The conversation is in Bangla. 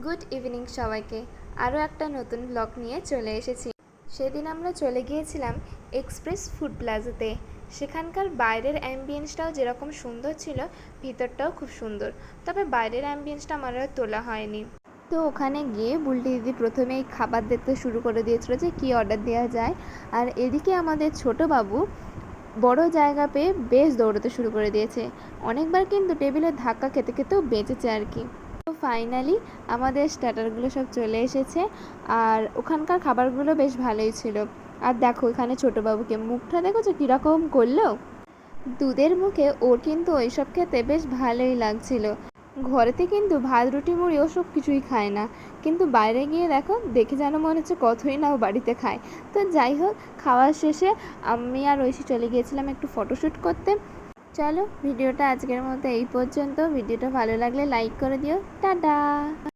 গুড ইভিনিং সবাইকে। আরও একটা নতুন ব্লগ নিয়ে চলে এসেছি। সেদিন আমরা চলে গিয়েছিলাম এক্সপ্রেস ফুড প্লাজাতে। সেখানকার বাইরের অ্যাম্বিয়েন্সটাও যেরকম সুন্দর ছিল, ভিতরটাও খুব সুন্দর। তবে বাইরের অ্যাম্বিয়েন্সটা আমার আর তোলা হয়নি। তো ওখানে গিয়ে বুলটি দিদি প্রথমেই খাবার দেখতে শুরু করে দিয়েছিল যে কী অর্ডার দেওয়া যায়। আর এদিকে আমাদের ছোটো বাবু বড় জায়গা পেয়ে বেশ দৌড়াতে শুরু করে দিয়েছে। অনেকবার কিন্তু টেবিলের ধাক্কা খেতে খেতেও বেঁচেছে আর কি। তো ফাইনালি আমাদের স্টার্টারগুলো সব চলে এসেছে, আর ওখানকার খাবারগুলো বেশ ভালোই ছিল। আর দেখো এখানে ছোটো বাবুকে মুখটা দেখেছো কীরকম করলো। দুধের মুখে ওর কিন্তু ওইসব খেতে বেশ ভালোই লাগছিল। ঘরেতে কিন্তু ভাত রুটি মুড়ি ওসব কিছুই খায় না, কিন্তু বাইরে গিয়ে দেখো দেখে যেন মনে হচ্ছে কতই না ও বাড়িতে খায়। তো যাই হোক, খাওয়ার শেষে আমি আর ঐশী চলে গিয়েছিলাম একটু ফটোশ্যুট করতে। চলো ভিডিওটা আজকের মতো এই পর্যন্ত। ভিডিওটা ভালো লাগলে লাইক করে দিও। টাটা।